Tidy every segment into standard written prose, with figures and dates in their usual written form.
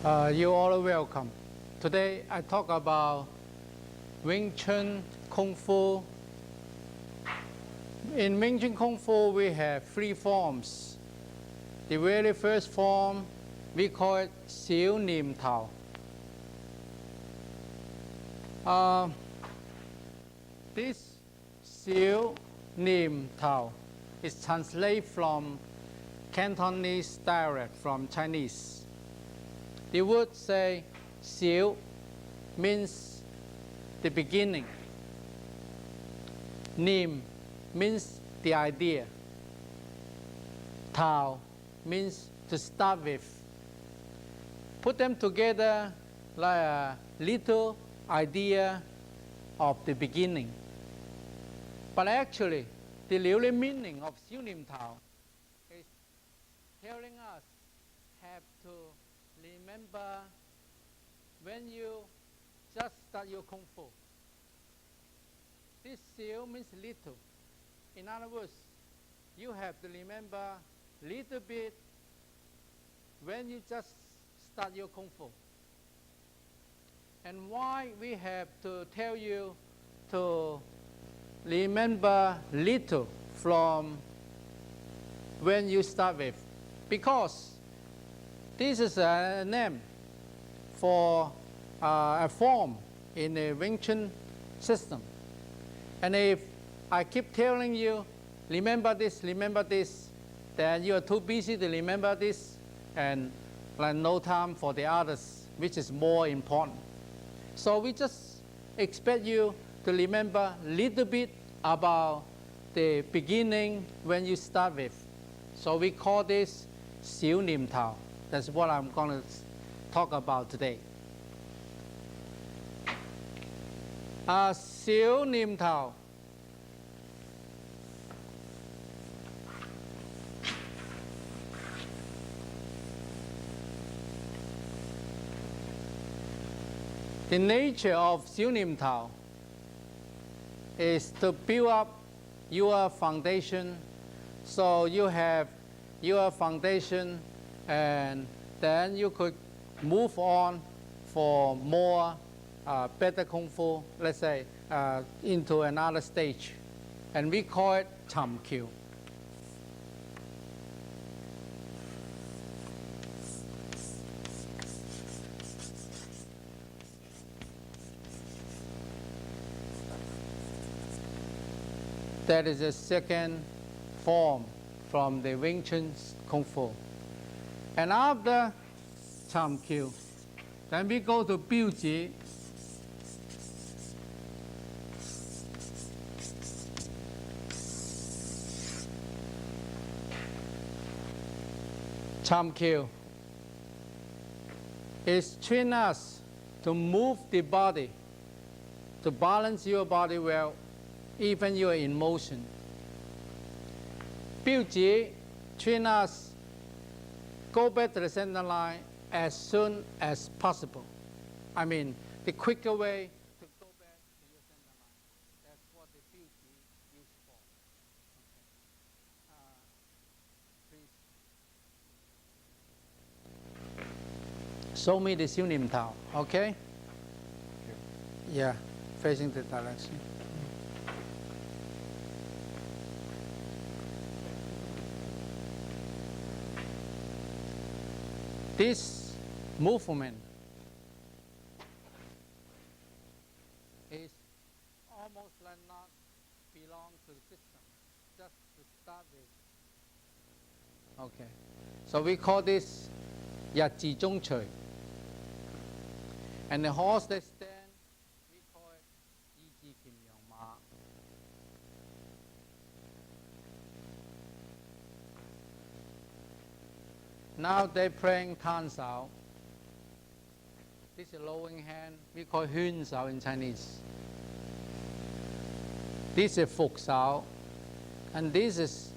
You're all welcome. Today I talk about Wing Chun Kung Fu. In Wing Chun Kung Fu we have three forms. The very first form we call it Xiu Nim Tao. This Xiu Nim Tao is translated from Cantonese dialect from Chinese. The word say Xiu means the beginning. Nim means the idea. Tao means to start with. Put them together like a little idea of the beginning. But actually, the real meaning of Xiu Nim Tao is telling us have to remember when you just start your Kung Fu. This Xiu means little. In other words, you have to remember little bit when you just start your Kung Fu. And why we have to tell you to remember little from when you start with? Because this is a name for a form in the Wing Chun system. And if I keep telling you, remember this, then you are too busy to remember this and no time for the others, which is more important. So we just expect you to remember a little bit about the beginning when you start with. So we call this Xiu Nim Tao. That's what I'm going to talk about today. Xiu Nim Tao. The nature of Xiu Nim Tao is to build up your foundation. So you have your foundation, and then you could move on for more better Kung Fu, let's say, into another stage. And we call it Cham Kiu. That is the second form from the Wing Chun Kung Fu. And after Cham Kiu, then we go to Biu Ji. Cham Kiu is train us to move the body, to balance your body well, even you are in motion. Biu Ji train us go back to the center line as soon as possible. I mean, the quicker way to go back to your center line. That's what the Biu Ji is for. Please. Show me the Xiu Nim Tao, okay? Yeah, facing the direction. This movement is almost like not belong to the system, just to start with. Okay, so we call this Yat Ji Zhong Chui. And the horse that stand, we call it Yi Ji Kim Yong Ma. Now they're playing Tan Sao. This is lowering hand. We call Hun Sao in Chinese. This is Fuk Sao. And this is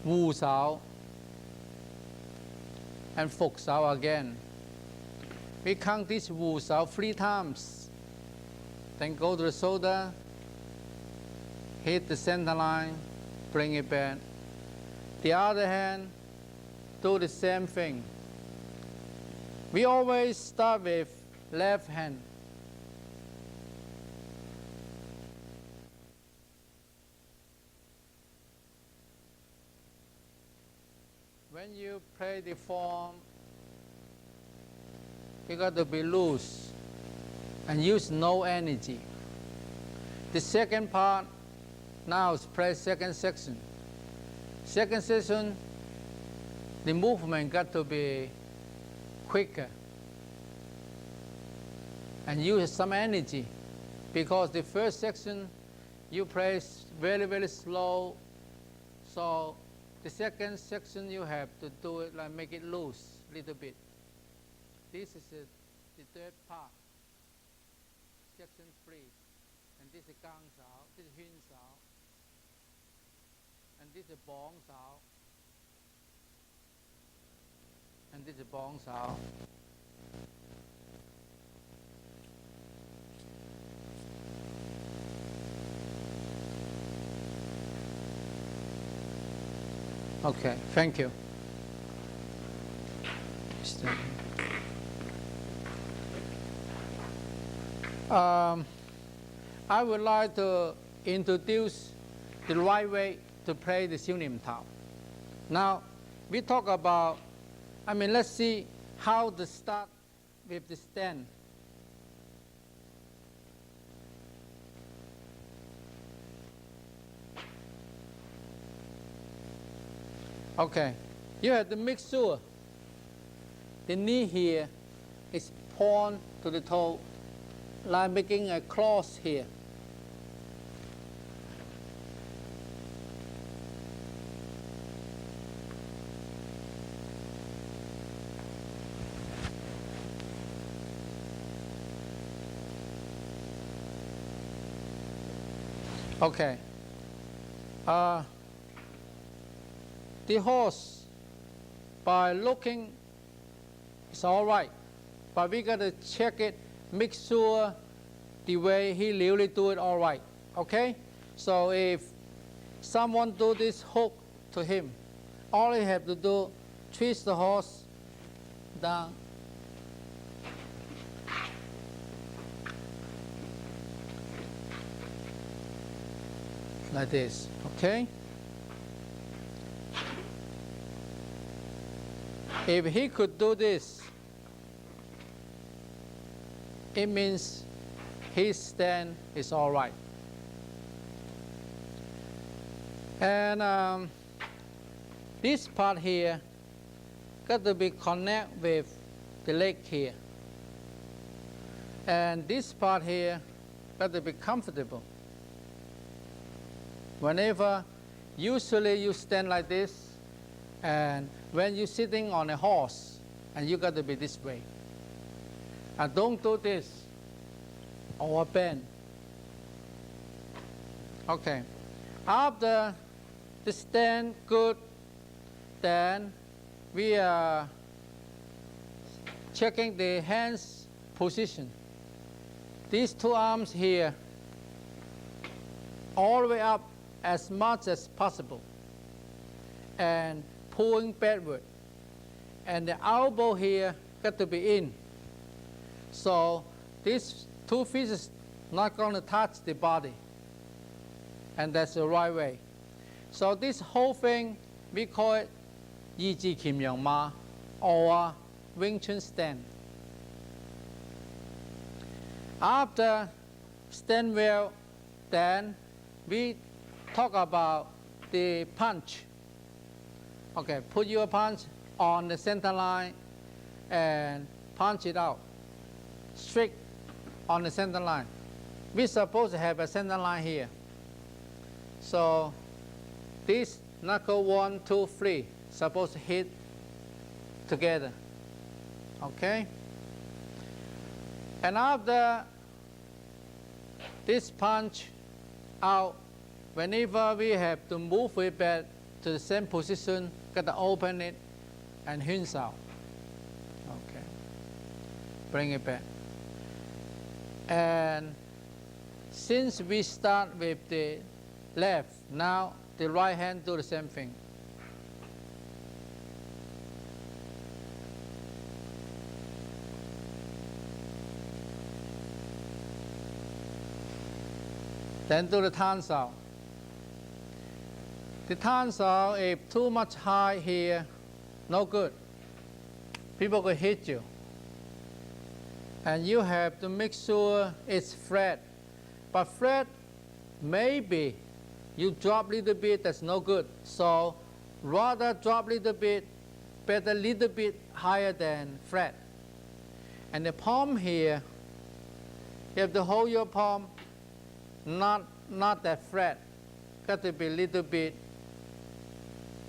Wu Sao. And Fuk Sao again. We count this Wu Sao 3 times. Then go to the shoulder. Hit the center line. Bring it back. The other hand, do the same thing. We always start with left hand. When you play the form, you got to be loose and use no energy. The second part, now is play second section. Second section, the movement got to be quicker and use some energy, because the first section you play very, very slow, so the second section you have to do it like make it loose a little bit. This is the third part, section 3, and this is Gang Sao, this is Hyun Sao, and this is Bong Sao, and this is Bong Sao. Okay, thank you. I would like to introduce the right way to play the Siêu Niệm Thảo. Now, we talk about, let's see how to start with the stand. Okay, you have to make sure the knee here is point to the toe, like making a cross here. Okay. The horse, by looking, it's all right, but we got to check it, make sure the way he really do it all right, okay? So if someone do this hook to him, all he have to do, twist the horse down. Like this, okay? If he could do this, it means his stand is all right. And this part here got to be connect with the leg here. And this part here got to be comfortable. Whenever, usually you stand like this, and when you're sitting on a horse, and you got to be this way. And don't do this or bend. Okay. After the stand good, then we are checking the hands position. These two arms here, all the way up as much as possible, and pulling backward. And the elbow here got to be in. So these two feet is not going to touch the body. And that's the right way. So this whole thing, we call it Yi Ji Kim Yang Ma, or Wing Chun stand. After stand well, then we talk about the punch. Okay, put your punch on the center line and punch it out. Straight on the center line. We're supposed to have a center line here. So this knuckle 1, 2, 3 supposed to hit together. Okay? And after this punch out, whenever we have to move it back to the same position, got to open it and Hyun Sao. Okay. Bring it back. And since we start with the left, now the right hand do the same thing. Then do the tan sound. The tan sound, if too much high here, no good. People will hit you. And you have to make sure it's flat. But flat, maybe you drop a little bit, that's no good. So rather drop a little bit, better a little bit higher than flat. And the palm here, you have to hold your palm not that flat. Got to be a little bit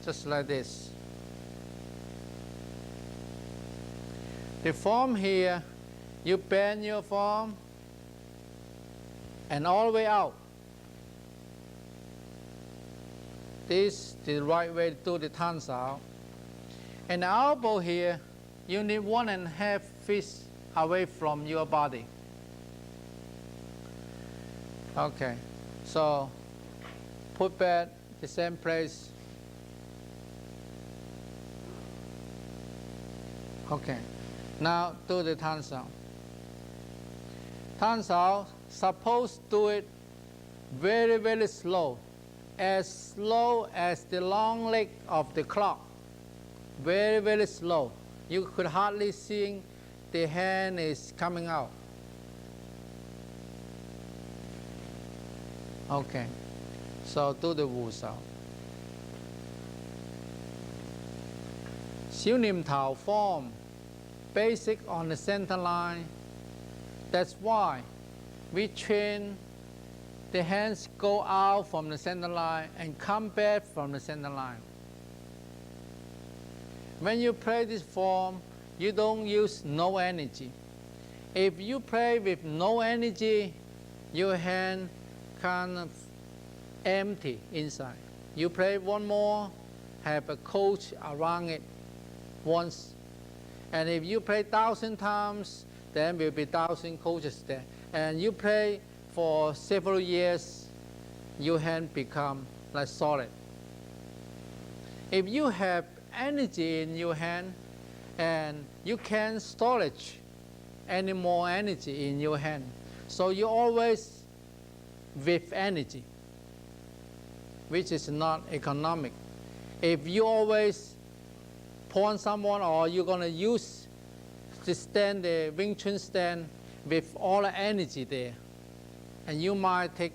just like this. The form here, you bend your form and all the way out. This is the right way to do the tan sound. And the elbow here, you need 1.5 feet away from your body. Okay, so put back the same place. Okay, now do the tan sound. Tan sound, suppose do it very, very slow as the long leg of the clock. Very, very slow. You could hardly see the hand is coming out. Okay, so do the Wu sound. Xiu Nim Tao form, basic on the center line. That's why we train the hands go out from the center line and come back from the center line. When you play this form, you don't use no energy. If you play with no energy, your hand kind of empty inside. You play one more, have a coach around it once. And if you play 1,000 times, then will be 1,000 coaches there. And you play for several years, your hand become like solid. If you have energy in your hand and you can't storage any more energy in your hand, so you always with energy, which is not economic. If you always point someone or you're going to use the stand, the Wing Chun stand with all the energy there, and you might take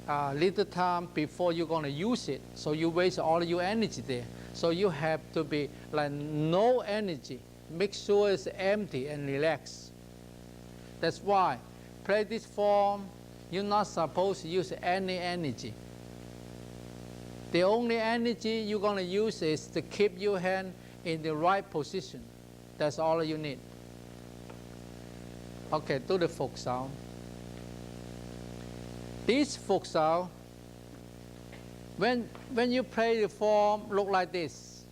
a little time before you're going to use it, so you waste all your energy there. So you have to be like no energy. Make sure it's empty and relaxed. That's why play this form, you're not supposed to use any energy. The only energy you're going to use is to keep your hand in the right position. That's all you need. Okay, do the folk sound. This folk sound, when you play the form, look like this.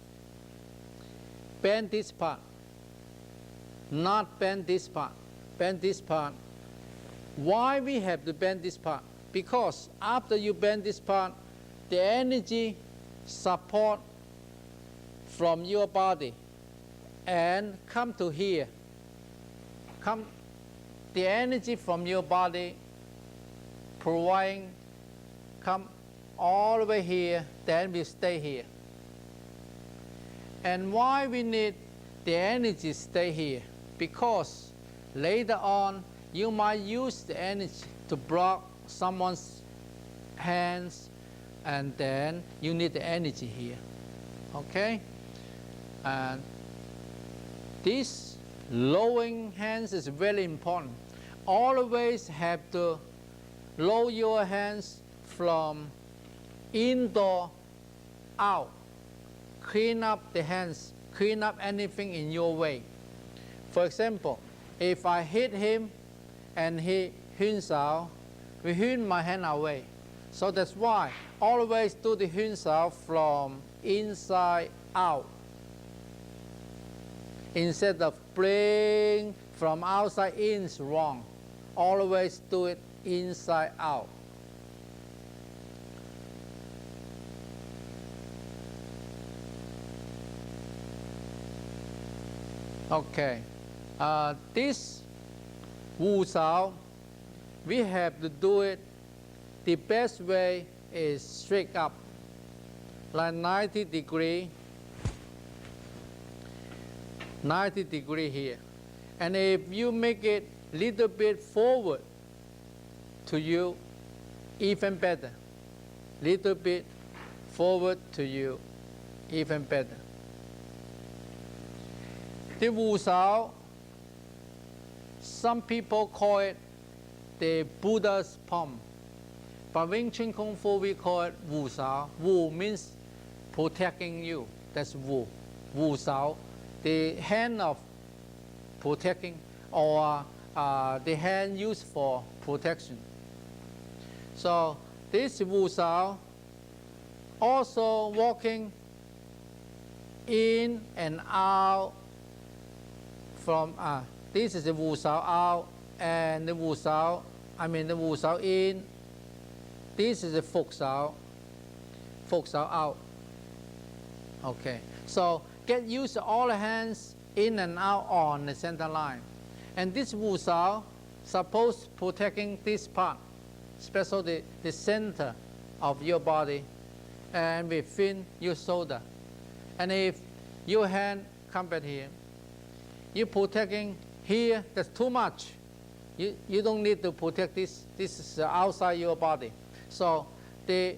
Bend this part, not bend this part. Bend this part. Why we have to bend this part? Because after you bend this part, the energy support from your body and come to here. The energy from your body providing come all the way here, then we stay here. And why we need the energy stay here? Because later on, you might use the energy to block someone's hands, and then you need the energy here. Okay? And this lowering hands is very important. Always have to lower your hands from indoor out. Clean up the hands, clean up anything in your way. For example, if I hit him and he Hyun Sao, we Hyun my hand away. So that's why always do the Hyun Sao from inside out. Instead of playing from outside in is wrong. Always do it inside out. Okay, this Wu Sao, we have to do it the best way is straight up, like 90 degree here. And if you make it a little bit forward to you, even better. Little bit forward to you, even better. The Wu Sao, some people call it the Buddha's palm. But Wing Chun Kung Fu, we call it Wu Sao. Wu means protecting you. That's Wu. Wu Sao, the hand of protecting, or the hand used for protection. So this Wu Sao, also walking in and out from, this is the Wu Sao out, and the Wu Sao, the Wu Sao in. This is the Fuk Sao out. Okay, so get used to all the hands in and out on the center line. And this Wu Sao supposed protecting this part, especially the center of your body and within your shoulder. And if your hand come back here, you're protecting here, that's too much. You don't need to protect this. This is outside your body. So the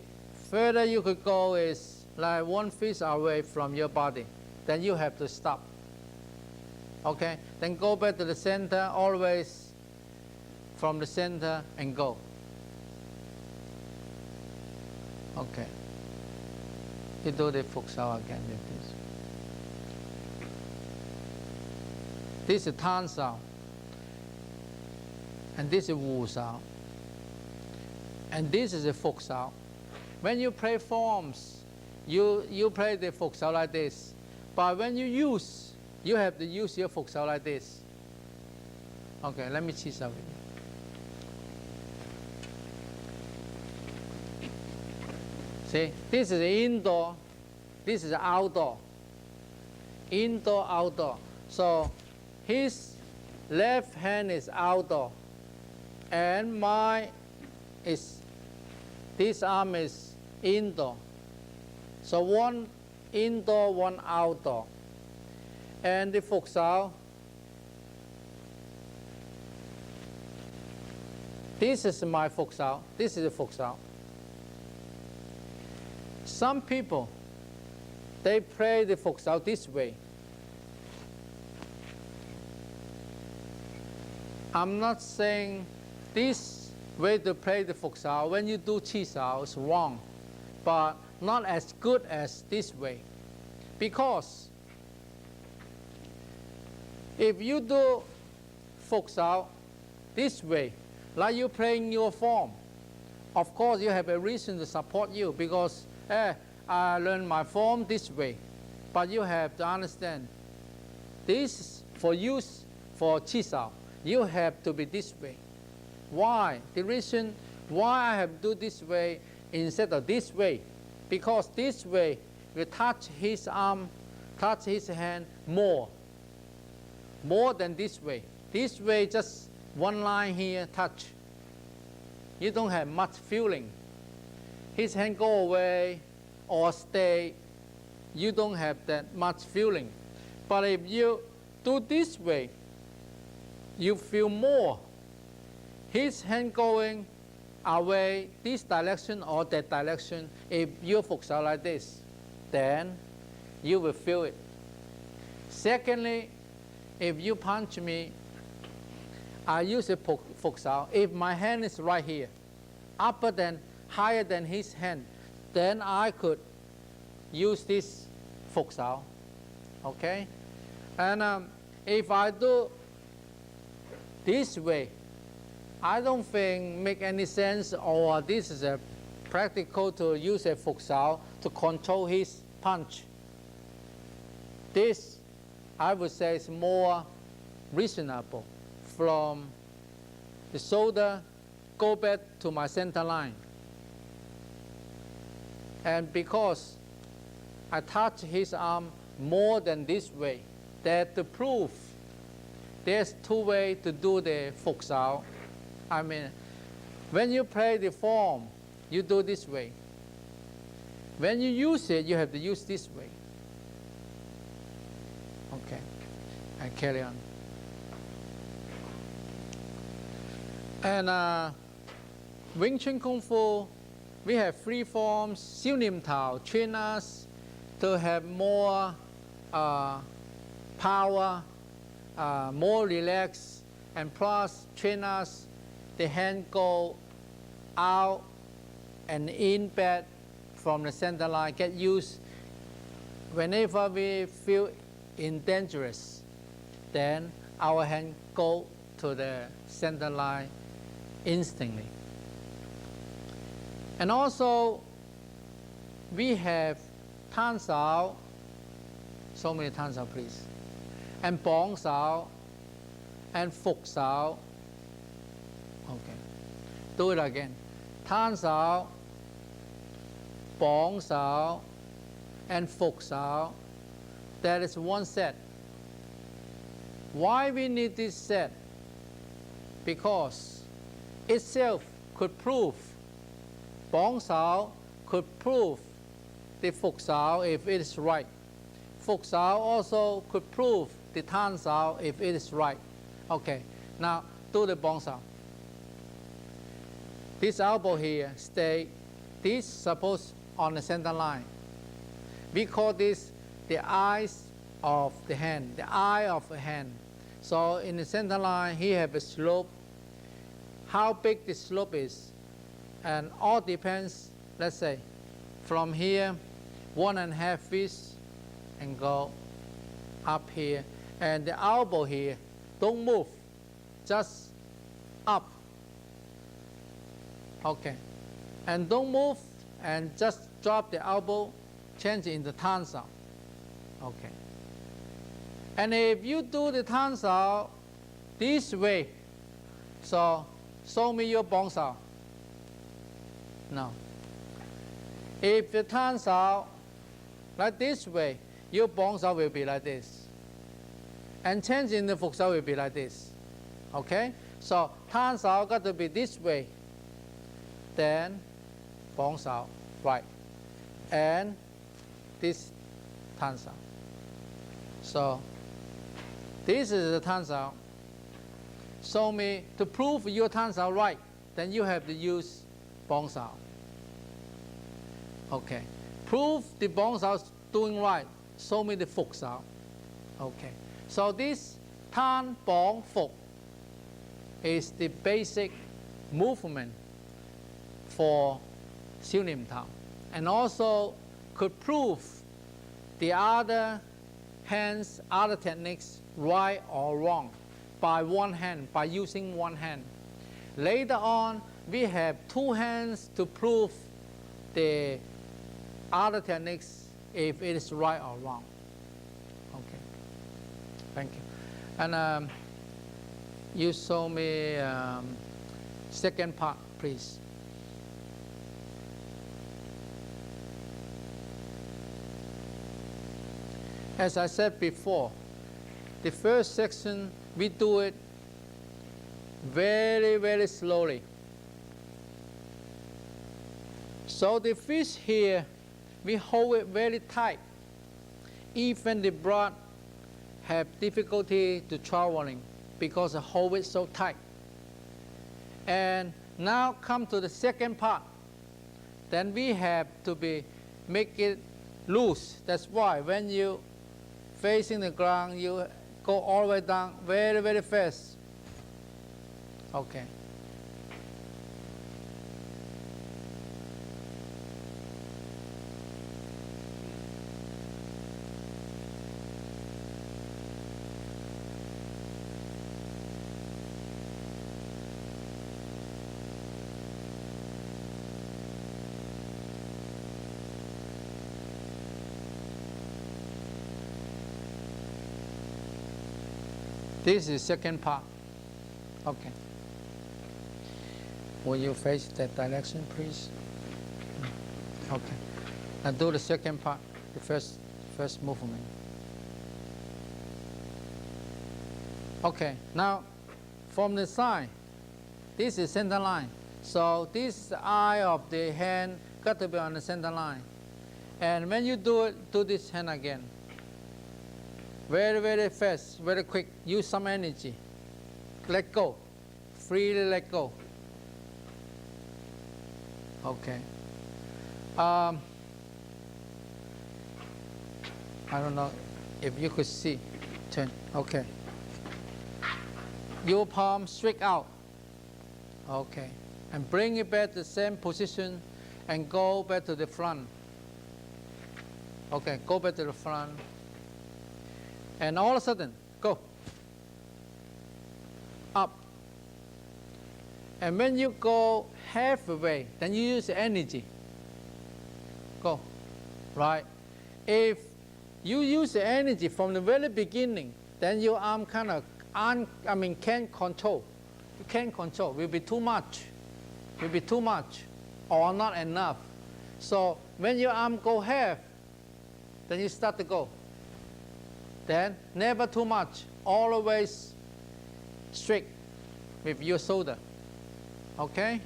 further you could go is like 1 foot away from your body. Then you have to stop. Okay? Then go back to the center, always from the center and go. Okay. You do the Fuk Sao again with this. This is Tan Sao. And this is Wu Sao. And this is a Fuk Sao. When you play forms, you play the Fuk Sao like this. But when you have to use your Fuk Sao like this. Okay, let me see something. See, this is indoor, this is outdoor. Indoor, outdoor. So his left hand is outdoor, and this arm is indoor. So one indoor, one outdoor. And the Fuk Sao, this is my Fuk Sao, this is the Fuk Sao. Some people, they play the Fuk Sao this way. I'm not saying this way to play the Fuk Sao when you do Chi Sao is wrong, but not as good as this way. Because if you do Fuk Sao this way, like you're playing your form, of course you have a reason to support you because I learned my form this way. But you have to understand, this is for use for Chi Sao. You have to be this way. Why? The reason why I have to do this way instead of this way, because this way will touch his arm, touch his hand more than this way. This way just one line here touch. You don't have much feeling. His hand go away or stay, you don't have that much feeling. But if you do this way, you feel more. His hand going away this direction or that direction. If you Fuk Sao like this, then you will feel it. Secondly, if you punch me, I use a Fuk Sao. If my hand is right here, higher than his hand, then I could use this Fuk Sao. Okay? And if I do this way, I don't think make any sense, or this is a practical to use a Fuk Sao to control his punch. This, I would say, is more reasonable. From the shoulder, go back to my center line. And because I touch his arm more than this way, that's the proof. There's two ways to do the Fuk Sao. When you play the form, you do this way. When you use it, you have to use this way. Okay, and carry on. And Wing Chun Kung Fu, we have 3 forms. Siu Nim Tao train us to have more power, more relaxed, and plus train us the hand go out and in back from the center line. Get used whenever we feel in dangerous, then our hand go to the center line instantly. And also we have Tan Sao, so many Tan Sao please, and Bong Sao and Fuk Sao. Okay, do it again. Tan Sao, Bong Sao, and Fuk Sao. That is one set. Why we need this set? Because itself could prove, Bong Sao could prove the Fuk Sao if it is right. Fuk Sao also could prove the Tan Sao if it is right. Okay, now do the Bong Sao. This elbow here stay, this suppose on the center line. We call this the eyes of the hand, the eye of the hand. So in the center line, he have a slope. How big the slope is, and all depends, let's say, from here, 1.5 feet, and go up here. And the elbow here, don't move, just up. Okay, and don't move, and just drop the elbow, change it into Tan Sao. Okay, and if you do the Tan Sao this way, so show me your Bong Sao. No. If the Tan Sao like this way, your Bong Sao will be like this, and change in the Fuk Sao will be like this. Okay, so Tan Sao got to be this way, then Bong Sao right, and this Tan Sao. So this is the Tan Sao. Show me, to prove your Tan Sao right, then you have to use Bong Sao. Okay, prove the Bong Sao doing right, show me the Fuk Sao. Okay, so this Tan Bong Fuk is the basic movement for Siu Nim Tao, and also could prove the other hands, other techniques, right or wrong, by one hand, by using one hand. Later on, we have 2 hands to prove the other techniques if it is right or wrong. Okay, thank you. And you show me second part, please. As I said before, the first section, we do it very, very slowly. So the fist here, we hold it very tight. Even the blood have difficulty to traveling because I hold it so tight. And now come to the second part. Then we have to make it loose. That's why when you facing the ground, you go all the way down very, very fast. Okay. This is second part. Okay. Will you face that direction, please? Okay. Now do the second part, the first movement. Okay. Now, from the side, this is center line. So this eye of the hand got to be on the center line. And when you do it, do this hand again. Very, very fast, very quick. Use some energy. Let go. Freely let go. Okay. I don't know if you could see. Turn. Okay. Your palm straight out. Okay. And bring it back to the same position and go back to the front. Okay, go back to the front. And all of a sudden, go. Up. And when you go halfway, then you use energy. Go. Right. If you use the energy from the very beginning, then your arm kind of can't control. You can't control. Will be too much. Will be too much or not enough. So when your arm go half, then you start to go. Then never too much. Always straight with your shoulder. Okay?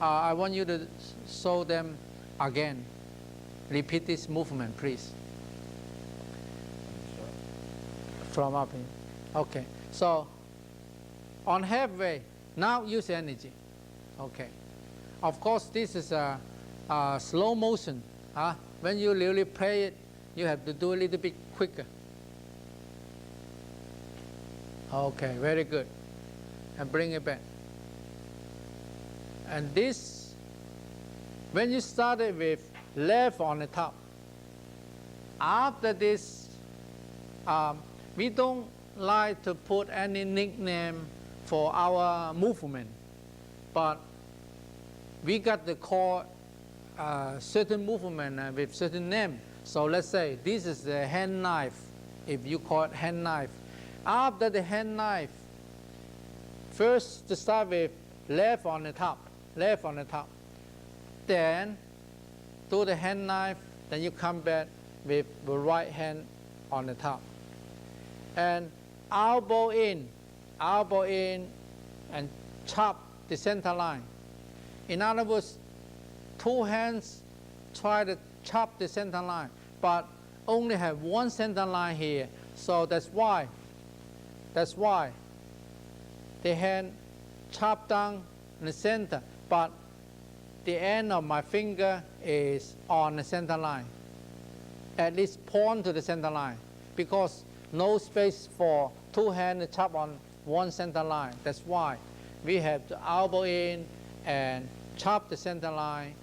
I want you to show them again. Repeat this movement, please. From up here. Okay. So on halfway, now use energy. Okay. Of course, this is a slow motion. When you really play it, you have to do a little bit quicker. Okay, very good. And bring it back. And this, when you started with left on the top, after this, we don't like to put any nickname for our movement, but we got to call certain movement with certain name. So let's say this is the hand knife, if you call it hand knife. After the hand knife, first to start with left on the top, left on the top. Then do the hand knife, then you come back with the right hand on the top. And elbow in, and chop the center line. In other words, two hands try to chop the center line, but only have one center line here. So that's why the hand chop down in the center, but the end of my finger is on the center line. At least point to the center line, because no space for two hands to chop on one center line. That's why we have to elbow in and chop the center line.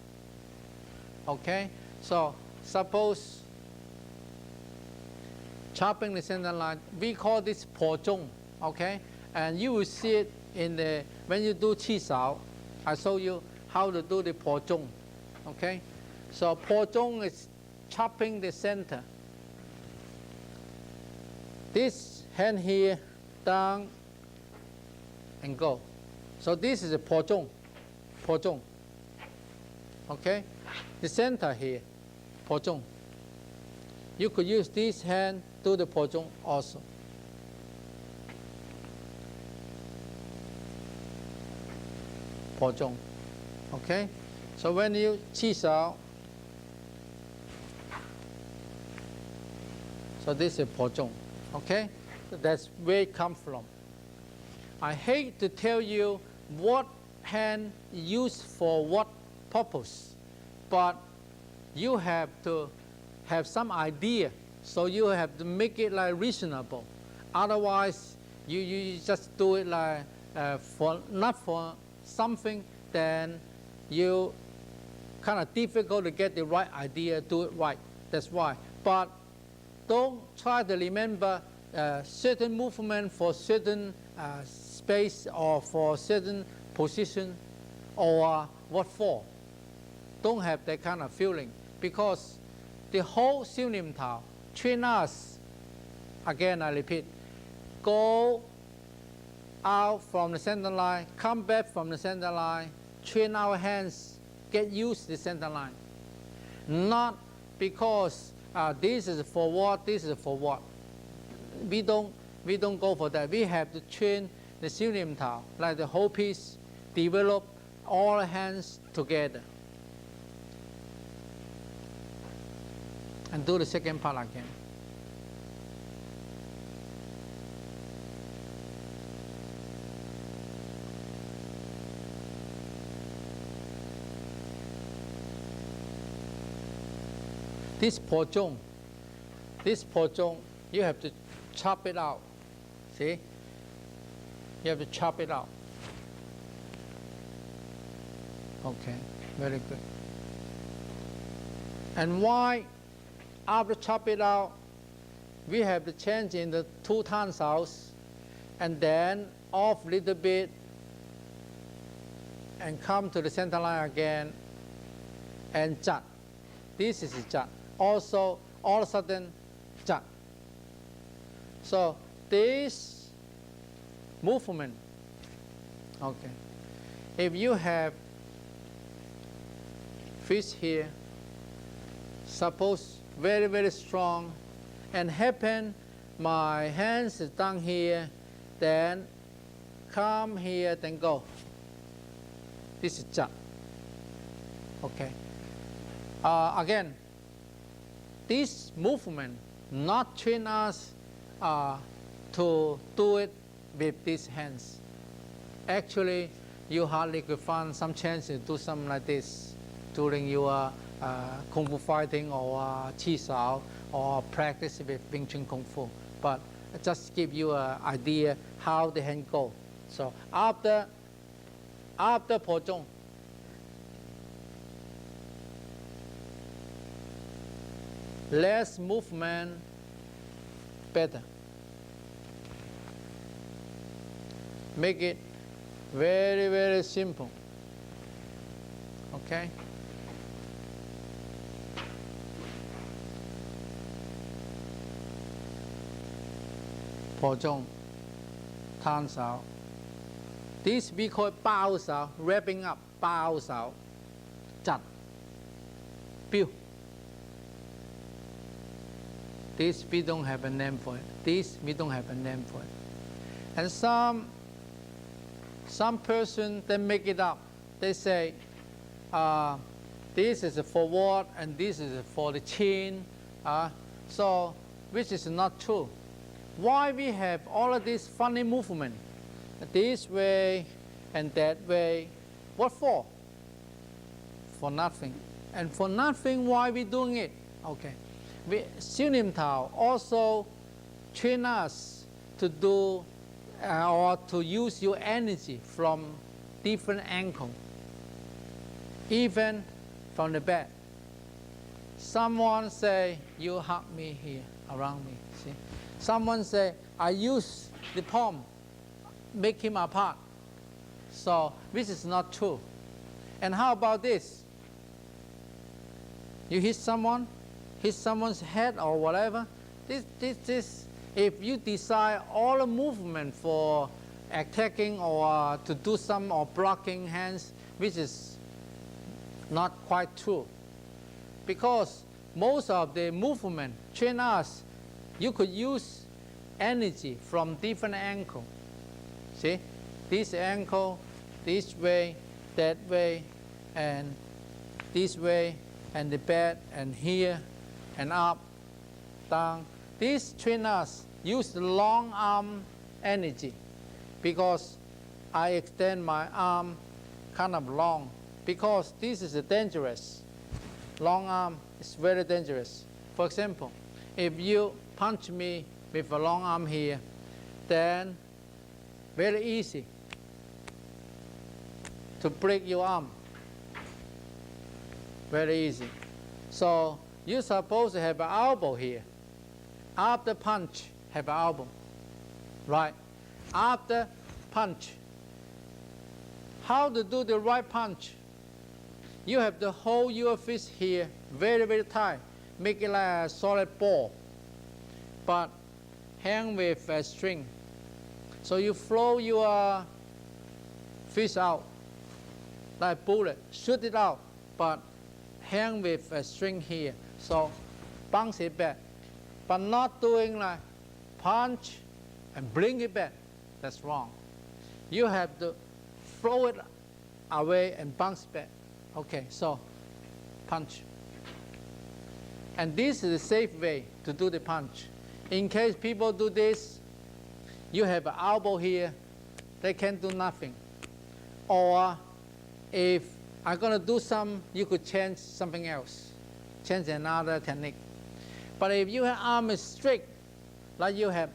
Okay? So suppose chopping the center line, we call this po zhong. Okay? And you will see it in the, when you do qi sao, I show you how to do the po zhong. Okay? So po zhong is chopping the center. This hand here, down and go. So this is a po zhong, po zhong. Okay? The center here, po zhong. You could use this hand to the po zhong also. Po zhong. Okay? So when you qi sao, so this is po zhong. Okay? So that's where it comes from. I hate to tell you what hand used for what purpose, but you have to have some idea, so you have to make it like reasonable. Otherwise, you just do it like not for something, then you kind of difficult to get the right idea, do it right. That's why. But don't try to remember certain movement for certain space or for certain position or what for. Don't have that kind of feeling, because the whole Siu Nim Tao train us, again I repeat, go out from the center line, come back from the center line, train our hands, get used to the center line. Not because this is for what, this is for what. We don't go for that. We have to train the Siu Nim Tao, like the whole piece, develop all hands together. And do the second part again. This pojong, you have to chop it out. See? You have to chop it out. Okay, very good. And why, after chop it out, we have to change in the 2 tonsils, and then off a little bit, and come to the center line again, and jat. This is jat. Also, all of a sudden, jat. So this movement, okay, if you have fist here, suppose very, very strong, and happen my hands is down here, then come here, then go. This is jat. Okay. Again, this movement not train us to do it with these hands. Actually, you hardly could find some chance to do something like this during your Kung Fu fighting or Qi Sao or practice with Wing Chun Kung Fu. But just give you an idea how the hand go. So after Pojong, less movement, better. Make it very, very simple. Okay? Pojong, Tan Sao. This we call Bao Sao, wrapping up, Bao Sao, Jat, Piu. This we don't have a name for it. This we don't have a name for it. And some person, they make it up. They say, this is a forward and this is for the chin. So, which is not true. Why we have all of this funny movement? This way and that way. What for? For nothing. And for nothing, why we doing it? Okay. Siu Nim Tao also train us to do or to use your energy from different angles, even from the back. Someone say, you hug me here, around me, see? Someone say, I use the palm, make him apart. So this is not true. And how about this? You hit someone's head or whatever. This, if you decide all the movement for attacking or to do some or blocking hands, which is not quite true. Because most of the movement train us, you could use energy from different angles. See, this angle, this way, that way, and this way, and the back, and here, and up, down. This train us use the long arm energy, because I extend my arm kind of long, because this is dangerous. Long arm is very dangerous. For example, if you punch me with a long arm here, then very easy to break your arm. Very easy. So you're supposed to have an elbow here. After punch, have an elbow. Right. After punch. How to do the right punch? You have to hold your fist here very, very tight. Make it like a solid ball. But hang with a string. So you flow your fist out like bullet. Shoot it out, but hang with a string here. So bounce it back. But not doing like punch and bring it back. That's wrong. You have to throw it away and bounce back. Okay, so punch. And this is a safe way to do the punch. In case people do this, you have an elbow here, they can't do nothing. Or if I'm going to do some, you could change something else, change another technique. But if your arm is straight, like you have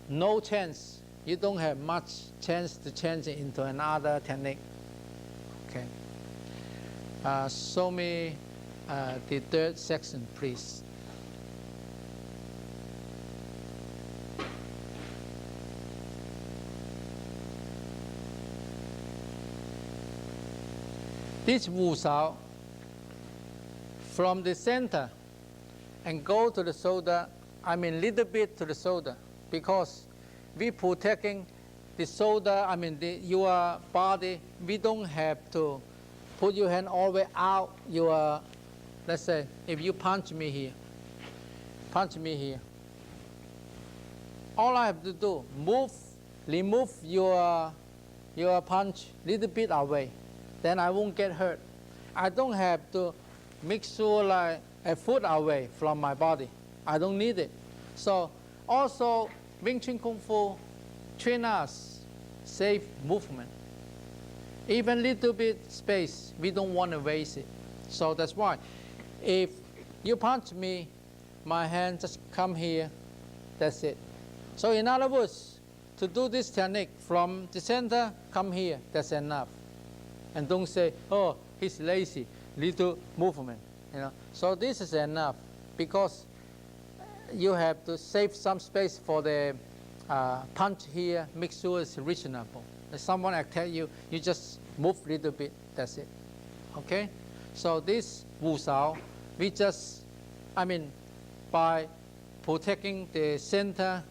no chance, you don't have much chance to change it into another technique. Okay. Show me the third section, please. This Wu Shao from the center and go to the shoulder, I mean little bit to the shoulder, because we protecting the shoulder, I mean your body. We don't have to put your hand all the way out. Let's say if you punch me here, all I have to do, remove your punch little bit away. Then I won't get hurt. I don't have to make sure like a foot away from my body. I don't need it. So also Wing Chun Kung Fu train us safe movement. Even little bit space, we don't want to waste it. So that's why if you punch me, my hand just come here, that's it. So in other words, to do this technique from the center, come here, that's enough. And don't say, oh, he's lazy, little movement. So this is enough, because you have to save some space for the punch here, make sure it's reasonable. If someone attack you, you just move a little bit, that's it. Okay? So this Wu Shao, we just, by protecting the center,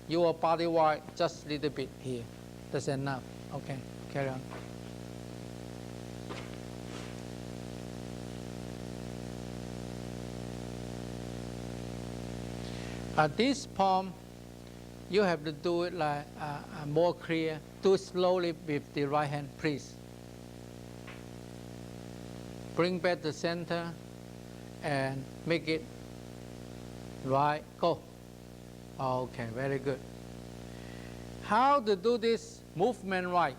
your body wide, just a little bit here. That's enough. Okay, carry on. This palm, you have to do it like more clear. Do it slowly with the right hand, please. Bring back the center and make it right. Go. Okay, very good. How to do this movement right?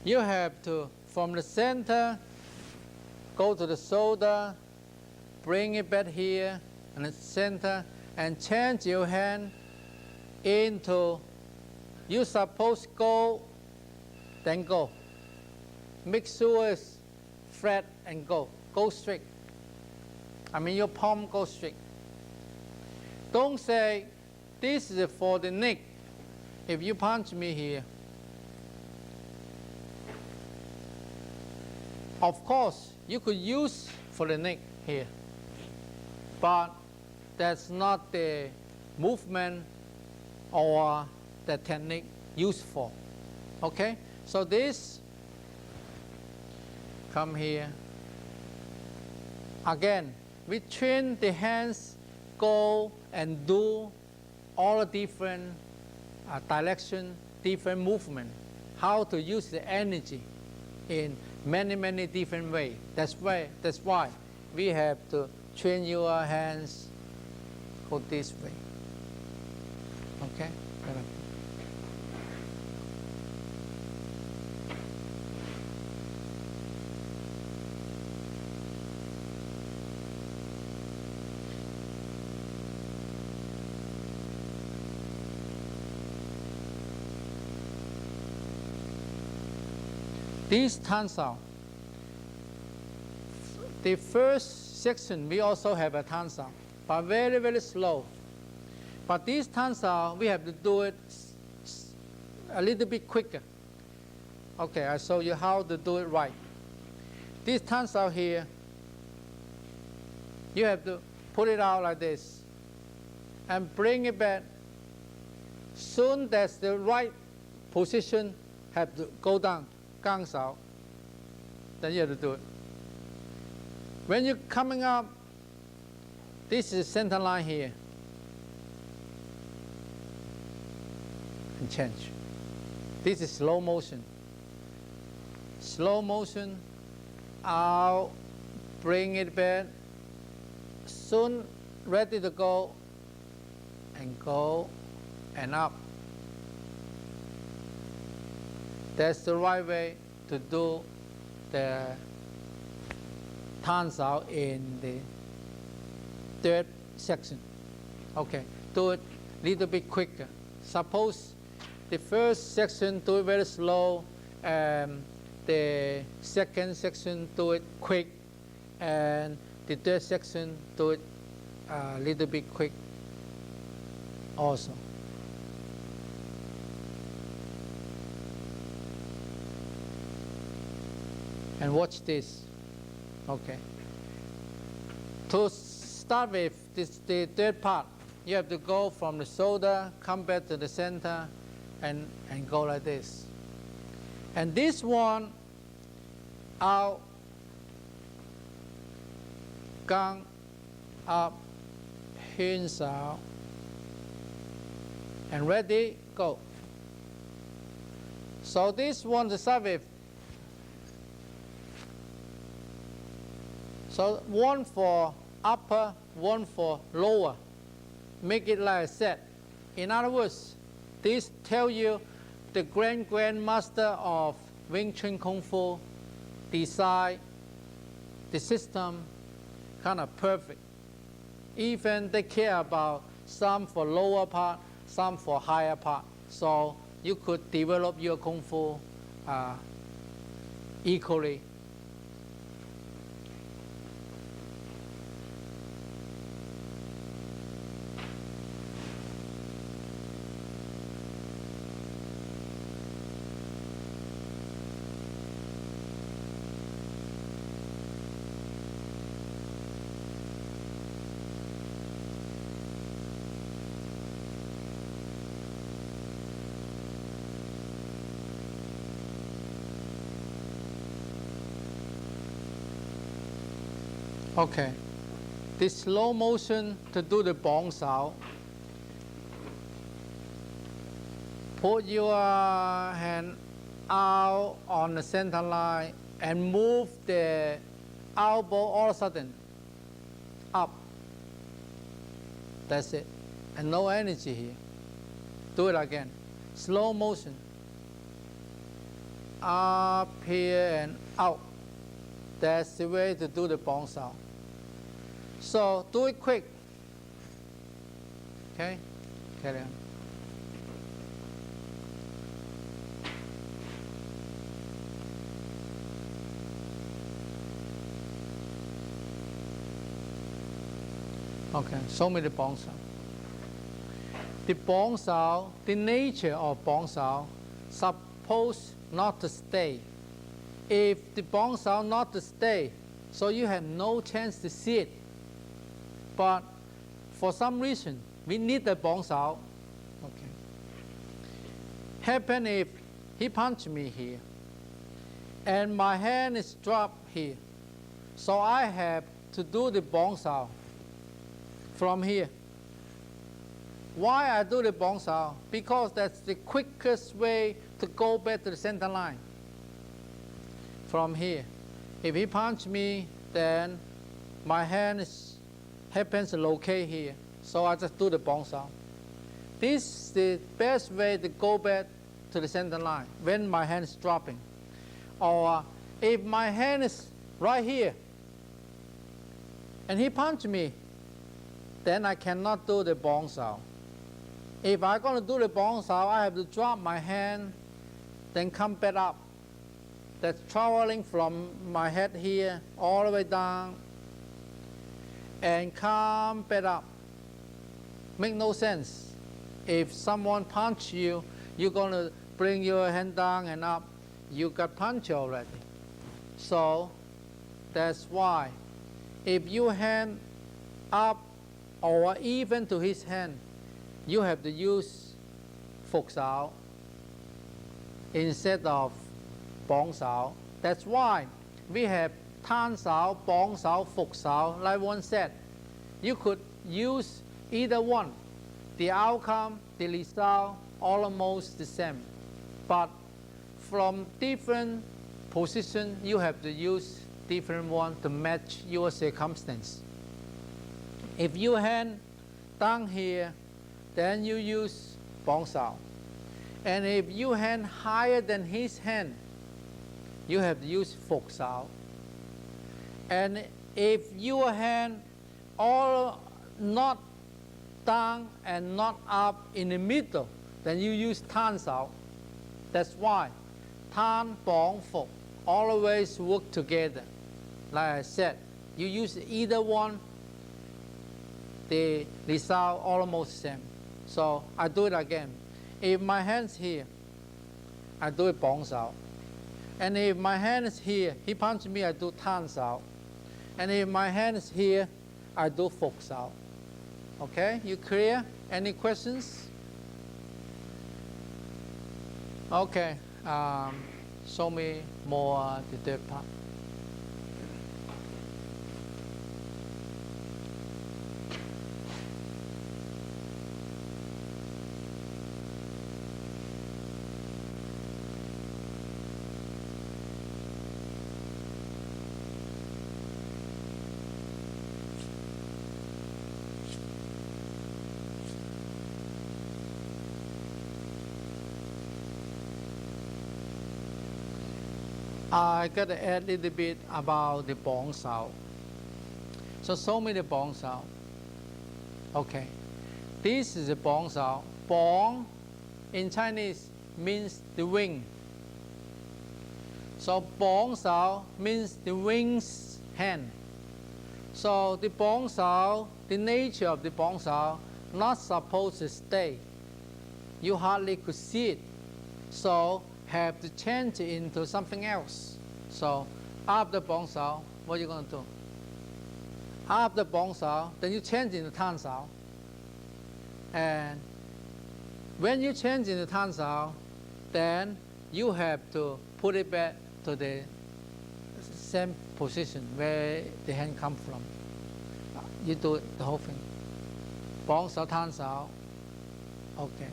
You have to, from the center, go to the shoulder, bring it back here, and the center, and change your hand into, you suppose go, then go. Make sure it's flat and go. Go straight. Your palm goes straight. Don't say, this is for the neck. If you punch me here, of course, you could use for the neck here, but that's not the movement or the technique used for. Okay? So this, come here. Again, we train the hands, go and do all different direction, different movement, how to use the energy in many, many different ways. That's why we have to train your hands go this way. Okay? This Tan Shao, the first section we also have a Tan Shao, but very, very slow. But this Tan Shao, we have to do it a little bit quicker. Okay, I show you how to do it right. This Tan Shao here, you have to put it out like this and bring it back. Soon as the right position have to go down, Gang Shao, then you have to do it. When you're coming up, this is center line here. And change. This is slow motion. slow motion, out, bring it back, soon ready to go and up. That's the right way to do the Tan Sao in the third section. Okay, do it a little bit quicker. Suppose the first section do it very slow, and the second section do it quick, and the third section do it a little bit quick also. And watch this. Okay. To start with the third part, you have to go from the shoulder, come back to the center, and go like this. And this one, out, gang, up, hin sao, and ready, go. So this one to start with. So one for upper, one for lower. Make it like a set. In other words, this tells you the grandmaster of Wing Chun Kung Fu design the system kind of perfect. Even they care about some for lower part, some for higher part. So you could develop your Kung Fu equally. Okay, this slow motion to do the bong sao. Put your hand out on the center line and move the elbow all of a sudden up. That's it. And no energy here. Do it again. Slow motion. Up here and out. That's the way to do the bong sao. So do it quick. Okay? Carry on. Okay, show me the bong sao. The bong sao, the nature of bong sao, supposed not to stay. If the bong sao not to stay, so you have no chance to see it. But for some reason, we need the bong sao. Okay. Happen if he punched me here, and my hand is dropped here, so I have to do the bong sao from here. Why I do the bong sao? Because that's the quickest way to go back to the center line. From here. If he punch me, then my hand happens to locate here. So I just do the bong sao. This is the best way to go back to the center line when my hand is dropping. Or if my hand is right here and he punched me, then I cannot do the bong sao. If I'm going to do the bong sao, I have to drop my hand, then come back up. That's traveling from my head here all the way down and come back up. Make no sense. If someone punch you, you're going to bring your hand down and up. You got punched already. So that's why if you hand up or even to his hand, you have to use Phục Sao instead of Bong Sao. That's why we have Tan Sao, Bong Sao, Phục Sao, like one said. You could use either one. The outcome, the result, almost the same. But from different position, you have to use different one to match your circumstance. If your hand down here, then you use bóng sao. And if your hand higher than his hand, you have to use phục sao. And if your hand all not down and not up in the middle, then you use tan sao. That's why tan, bóng, phục always work together. Like I said, you use either one, the result almost same. So I do it again. If my hand's here, I do it bóng sao. And if my hand is here, he punches me, I do tan sao. And if my hand is here, I do phục sao. Okay, you clear? Any questions? Okay, show me more the third part. I got to add a little bit about the bóng sao. So show me the bóng sao. Okay, this is the bóng sao. Bóng in Chinese means the wing. So bóng sao means the wing's hand. So the bóng sao, the nature of the bóng sao, not supposed to stay. You hardly could see it. So have to change it into something else. So after bóng sao, what are you going to do? After bóng sao, then you change into tan sao. And when you change into tan sao, then you have to put it back to the same position where the hand come from. You do the whole thing. Bóng sao, tan sao. Okay.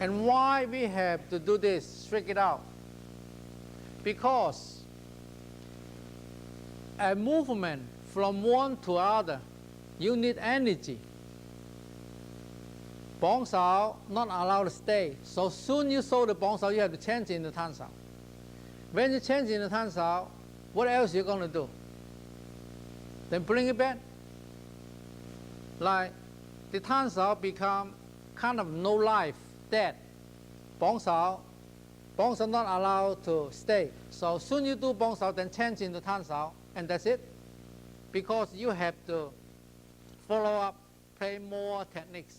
And why we have to do this, stretch it out? Because a movement from one to other, you need energy. Bóng sao not allowed to stay. So soon you saw the bóng sao, you have to change into tan sao. When you change into tan sao, what else are you going to do? Then bring it back. Like the tan sao become kind of no life. Dead. Bóng sao not allowed to stay. So soon you do bóng sao, then change into tan sao, and that's it. Because you have to follow up, play more techniques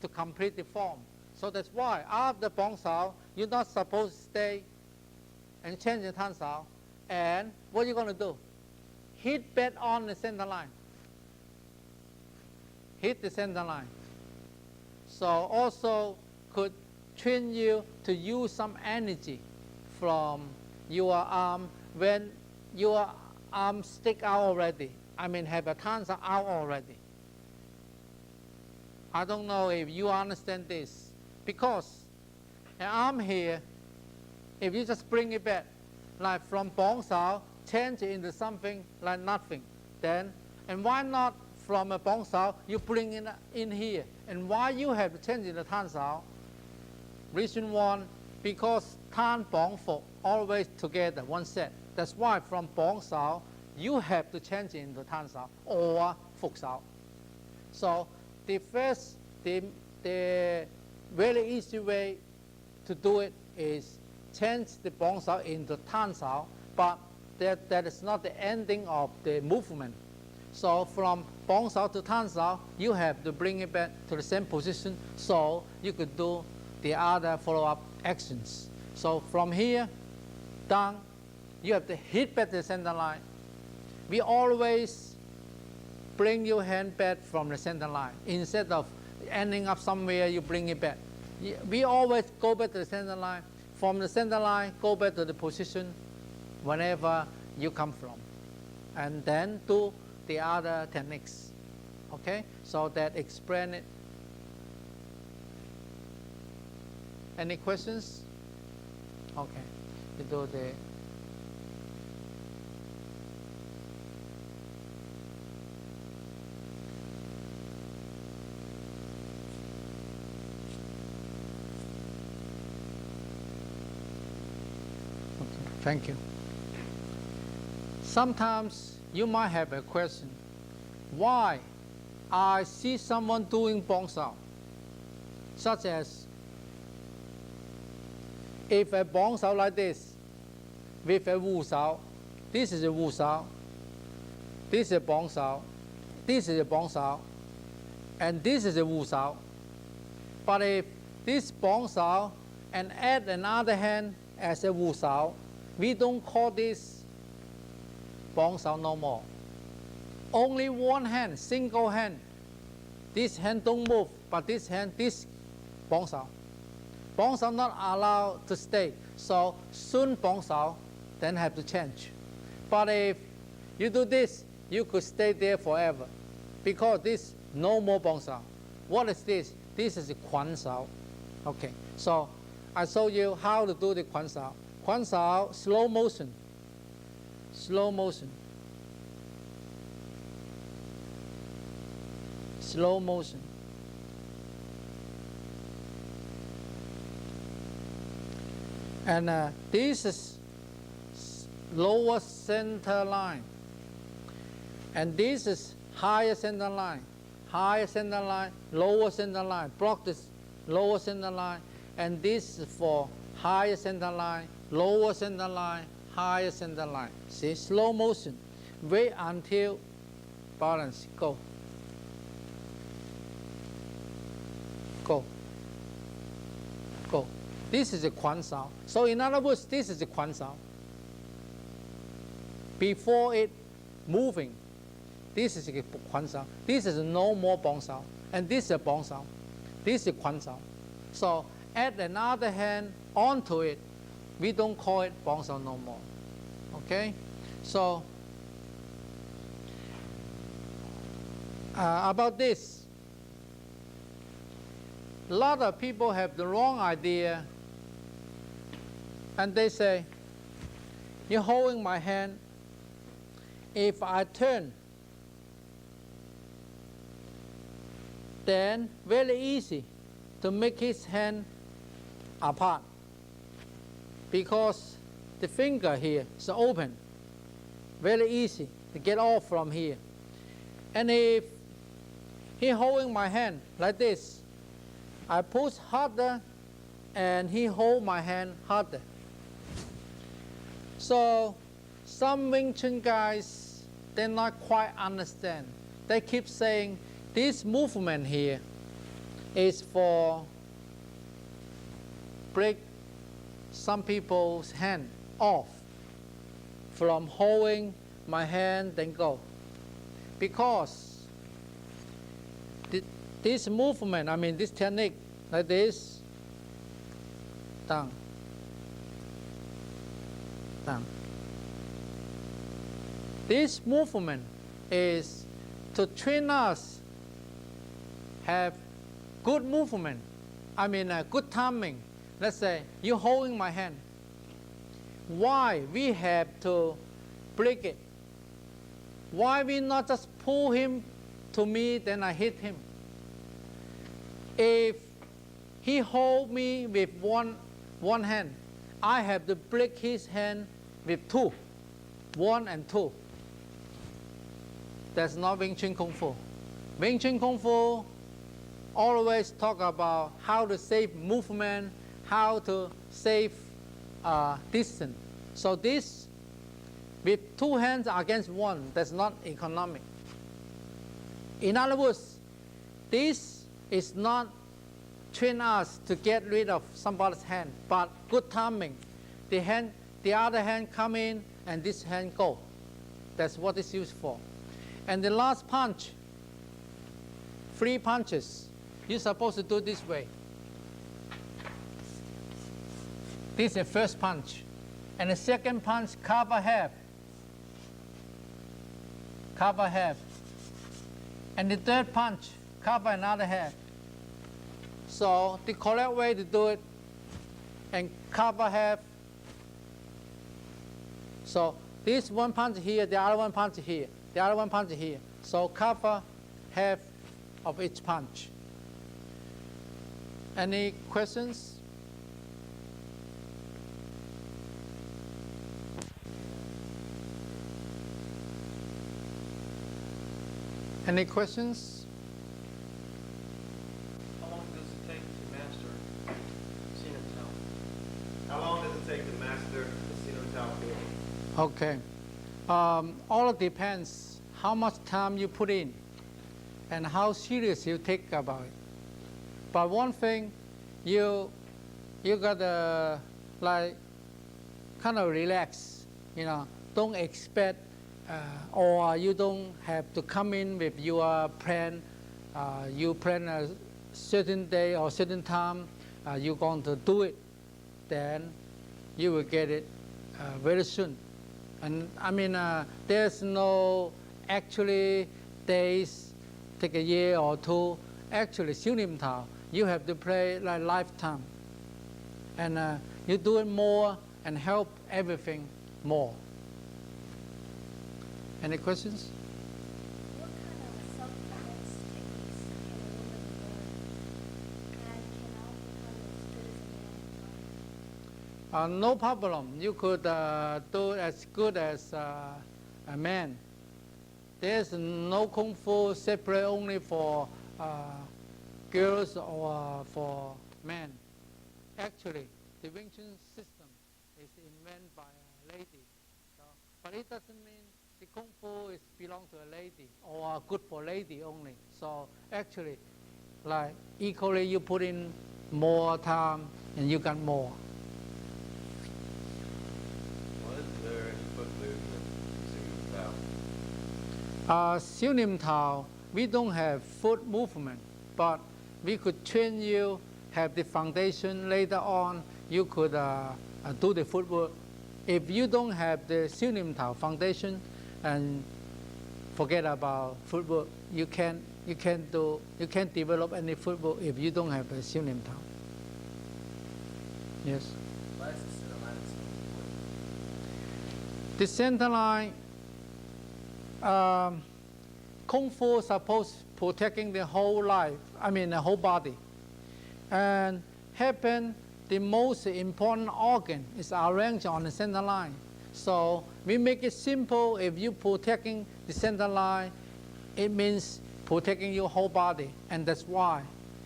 to complete the form. So that's why after bóng sao, you're not supposed to stay and change into tan sao. And what are you going to do? Hit back on the center line. Hit the center line. So also could train you to use some energy from your arm when your arm stick out already. I mean have a tan sao out already. I don't know if you understand this. Because an arm here, if you just bring it back, like from bóng sao, change it into something like nothing. Then, and why not from a bóng sao, you bring it in here. And why you have to change into tan sao? Reason one, because tan, bóng, phục always together, one set. That's why from bóng sao, you have to change it into tan sao or phục sao. So the first, the very easy way to do it is change the bóng sao into tan sao, but that is not the ending of the movement. So from bóng sao to tan sao, you have to bring it back to the same position so you could do the other follow-up actions. So from here down, you have to hit back the center line. We always bring your hand back from the center line. Instead of ending up somewhere, you bring it back. We always go back to the center line. From the center line, go back to the position whenever you come from. And then do the other techniques. Okay? So that explain it. Any questions? Okay. You do the Thank you. Sometimes you might have a question, why I see someone doing bong sao, such as if a bong sao like this, with a wu sao, this is a wu sao, this is a bong sao, this is a bong sao, and this is a wu sao. But if this bong sao and add another hand as a wu sao, we don't call this bong sao no more. Only one hand, single hand. This hand don't move, but this hand, this bong sao. Bong sao not allowed to stay, so soon bong sao, then have to change. But if you do this, you could stay there forever, because this no more bong sao. What is this? This is a quan sao. Okay, so I show you how to do the quan sao. Quan sao, slow motion. Slow motion. Slow motion. And this is lower center line. And this is higher center line. Higher center line, lower center line. Block this lower center line. And this is for higher center line, lower center line, higher center line. See, slow motion. Wait until balance. Go. Go. Go. This is a quan sao. So in other words, this is a quan sao. Before it moving, this is a quan sao. This is no more bong sao. And this is a bong sao. This is quan sao. So add another hand onto it. We don't call it bong sao no more. Okay? So about this, a lot of people have the wrong idea, and they say, you're holding my hand. If I turn, then very easy to make his hand apart, because the finger here is open. Very easy to get off from here. And if he holding my hand like this, I push harder and he hold my hand harder. So some Wing Chun guys, they not quite understand. They keep saying this movement here is for break some people's hand off from holding my hand then go. Because this movement, I mean this technique, like this, down, down. This movement is to train us have good movement. I mean good timing. Let's say you're holding my hand. Why we have to break it? Why we not just pull him to me, then I hit him? If he hold me with one hand, I have to break his hand with two, 1 and 2. That's not Wing Chun Kung Fu. Wing Chun Kung Fu always talk about how to save movement, how to save distance. So this, with 2 hands against 1, that's not economic. In other words, this is not train us to get rid of somebody's hand, but good timing. The other hand come in and this hand go. That's what it's used for. And the last punch, 3 punches, you're supposed to do this way. This is the first punch. And the second punch, cover half. Cover half. And the third punch, cover another half. So the correct way to do it, and cover half. So this one punch here, the other one punch here, the other one punch here. So cover half of each punch. Any questions? Any questions? How long does it take to master Sinom Tao? How long does it take to master the Sinom Tao form? Okay. All depends how much time you put in and how serious you take about it. But one thing, you gotta like kind of relax, don't expect or you don't have to come in with your plan. You plan a certain day or certain time, you're going to do it, then you will get it very soon. And I mean, there's no actually days, take a year or two. Actually, Sinom Tao, you have to play like lifetime. And you do it more and help everything more. Any questions? What kind of self-defense techniques can a woman learn and can now become as good as a man? No problem. You could do as good as a man. There's no Kung Fu separate only for girls or for men. Actually, the Wing Chun system is invented by a lady. So, but it doesn't mean the Kung Fu is belong to a lady or good for lady only. So actually, like equally you put in more time and you got more. Was there any foot movement in Sinom Tao? Sinom Tao, we don't have foot movement, but we could train you, have the foundation. Later on, you could do the footwork. If you don't have the Sinom Tao foundation, and forget about footwork, you can't develop any footwork if you don't have a Sinom Tao. Yes. Why is the center line so important? The center line, Kung Fu supposed protecting the whole life, the whole body. And happen the most important organ is arranged on the center line. So we make it simple. If you protecting the center line, it means protecting your whole body. And that's why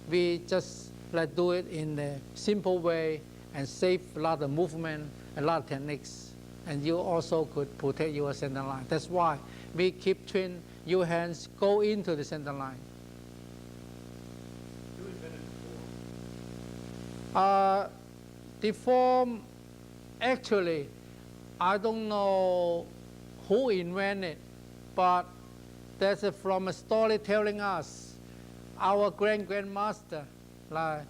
we just do it in a simple way and save a lot of movement, a lot of techniques. And you also could protect your center line. That's why we keep train your hands go into the center line. Who invented the form? The form, actually, I don't know who invented it, but there's from a story telling us, our grandmaster, like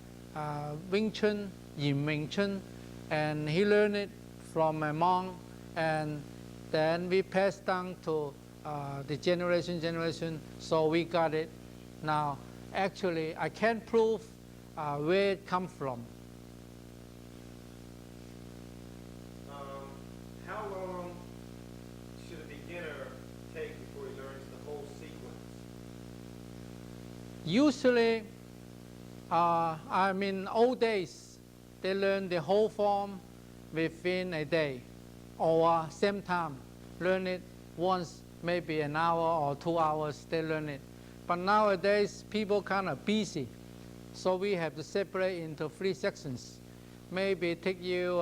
Wing Chun, Yin Wing Chun, and he learned it from a monk, and then we passed down to the generation, so we got it. Now, actually, I can't prove where it comes from. How long should a beginner take before he learns the whole sequence? Usually, old days, they learn the whole form within a day or same time. Learn it once, maybe an hour or 2 hours, they learn it. But nowadays, people kind of busy, so we have to separate into 3 sections. Maybe take you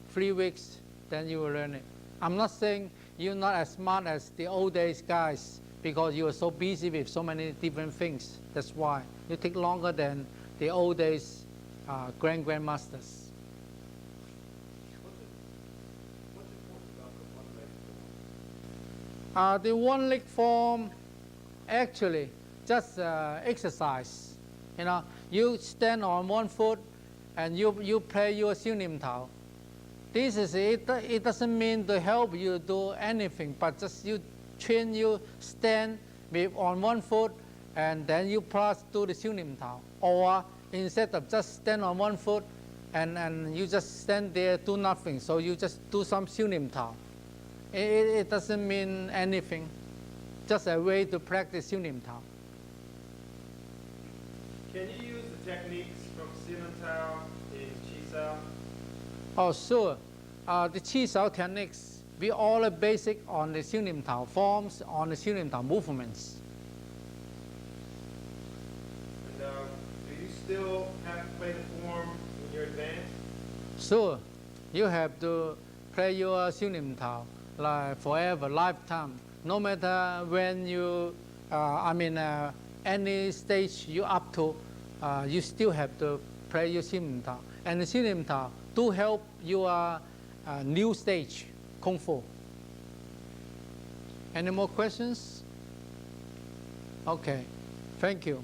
3 weeks, then you will learn it. I'm not saying you're not as smart as the old days guys because you are so busy with so many different things. That's why you take longer than the old days grandmasters. What's important about the one-leg form? The one-leg form, actually, just exercise. You stand on one foot and you play your Sinom Tao. This is it. It doesn't mean to help you do anything, but just you train you stand on one foot and then you plus do the Sinom Tao. Or instead of just stand on one foot and you just stand there, do nothing, so you just do some Sinom Tao. It doesn't mean anything, just a way to practice Sinom Tao. Can you use the techniques from Sinom Tao in Chi Sao? Oh, sure. The Chi Sao techniques, we all are basic on the Sinom Tao forms, on the Sinom Tao movements. still have to play the form when you're advanced? Sure, you have to play your Sinim Tao like forever, lifetime. No matter when you, any stage you up to, you still have to play your Sinim Tao. And the Sinim Tao to help your new stage, Kung Fu. Any more questions? Okay, thank you.